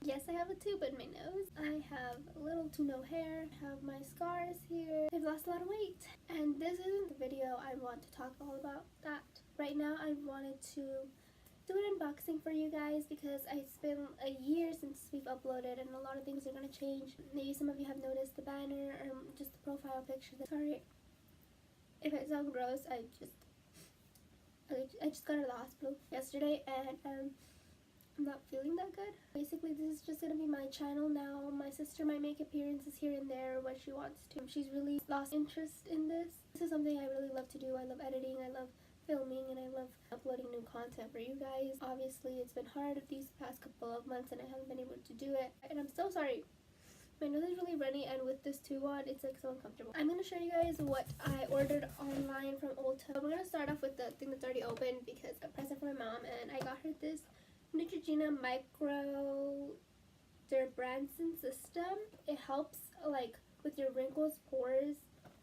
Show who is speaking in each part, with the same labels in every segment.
Speaker 1: Yes, I have a tube in my nose. I have little to no hair. I have my scars here. I've lost a lot of weight. And this isn't the video I want to talk all about that. Right now, I wanted to do an unboxing for you guys because it's been a year since we've uploaded and a lot of things are going to change. Maybe some of you have noticed the banner or just the profile picture. Sorry if it sounds gross. I just got out of the hospital yesterday and I'm not feeling that good. Basically, this is just gonna be my channel now. My sister might make appearances here and there when she wants to. She's really lost interest in this. This is something I really love to do. I love editing, I love filming, and I love uploading new content for you guys. Obviously, it's been hard these past couple of months and I haven't been able to do it. And I'm so sorry. My nose is really runny, and with this tube on, it's like so uncomfortable. I'm going to show you guys what I ordered online from ULTA. We're going to start off with the thing that's already opened because a present for my mom, and I got her this Neutrogena Micro Dermabrasion System. It helps like with your wrinkles, pores,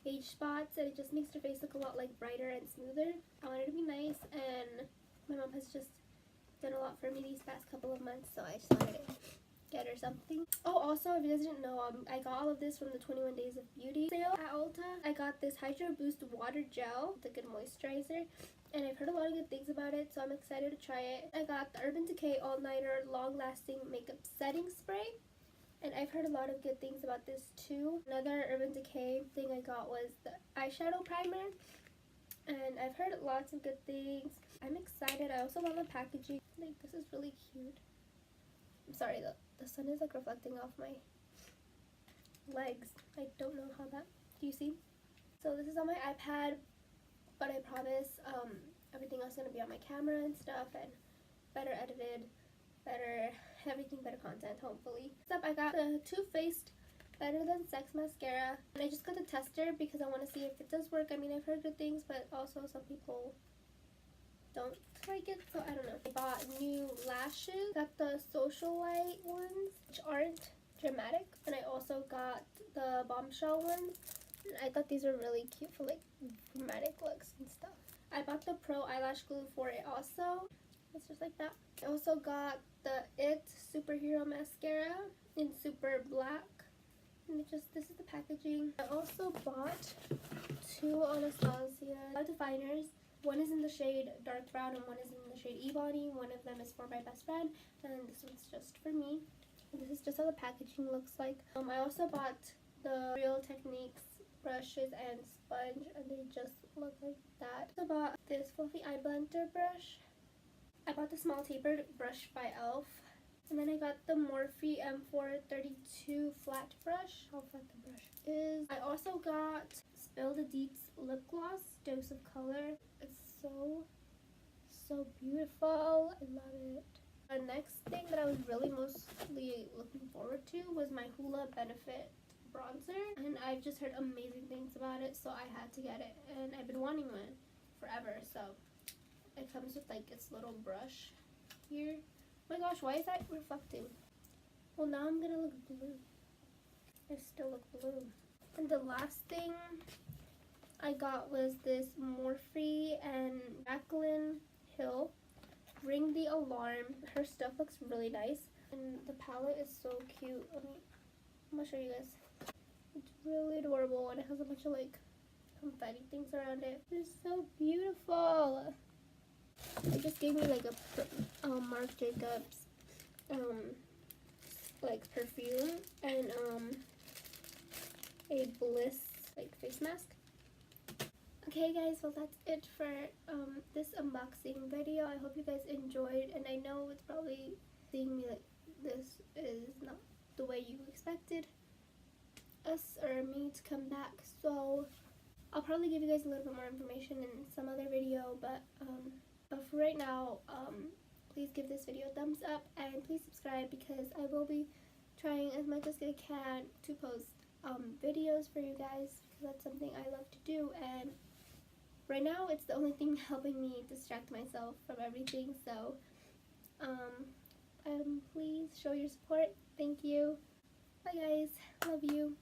Speaker 1: age spots, and it just makes your face look a lot like brighter and smoother. I wanted to be nice, and my mom has just done a lot for me these past couple of months, so I just wanted to get her something. Oh, also, if you guys didn't know, I got all of this from the 21 Days of Beauty sale at ULTA. I got this Hydro Boost Water Gel, the good moisturizer, and I've heard a lot of good things about it, so I'm excited to try it. I got the Urban Decay All Nighter Long Lasting Makeup Setting Spray, and I've heard a lot of good things about this too. Another Urban Decay thing I got was the eyeshadow primer, and I've heard lots of good things. I'm excited. I also love the packaging. Like, this is really cute. I'm sorry, the sun is like reflecting off my legs. I don't know how that, do you see? So this is on my iPad, but I promise everything else is going to be on my camera and stuff, and better edited, better everything, better content, hopefully. Next up, I got the Too Faced Better Than Sex mascara, and I just got the tester because I want to see if it does work. I mean, I've heard good things, but also some people don't like it, so I don't know. I bought new lashes. Got the Socialite ones, which aren't dramatic, and I also got the Bombshell ones. And I thought these were really cute for like dramatic looks and stuff. I bought the Pro Eyelash Glue for it also. It's just like that. I also got the IT Superhero Mascara in Super Black. And this is the packaging. I also bought two Anastasia definers. One is in the shade Dark Brown and one is in the shade Ebony. One of them is for my best friend and this one's just for me. And this is just how the packaging looks like. I also bought the Real Techniques brushes and sponge, and they just look like that. I also bought this fluffy eye blender brush. I bought the small tapered brush by e.l.f. And then I got the Morphe M432 flat brush. How flat the brush is. I also got Spill the Deets lip gloss, Dose of Color. It's so beautiful. I love it. The next thing that I was really mostly looking forward to was my Hoola Benefit bronzer, and I've just heard amazing things about it, so I had to get it, and I've been wanting one forever. So it comes with like its little brush here. Oh my gosh, why is that reflecting? Well, now I'm gonna look blue. I still look blue. And the last thing I got was this Morphe and Jaclyn Hill Ring the Alarm. Her stuff looks really nice, and the palette is so cute. I'm gonna show you guys. It's really adorable, and it has a bunch of like confetti things around it. It's so beautiful. They just gave me like a Marc Jacobs like perfume and a Bliss like face mask. Okay guys, well that's it for this unboxing video. I hope you guys enjoyed, and I know it's probably seeing me like this is not the way you expected us or me to come back, so I'll probably give you guys a little bit more information in some other video, but for right now, please give this video a thumbs up and please subscribe because I will be trying as much as I can to post videos for you guys because that's something I love to do, and right now it's the only thing helping me distract myself from everything. So please show your support. Thank you. Bye guys. Love you.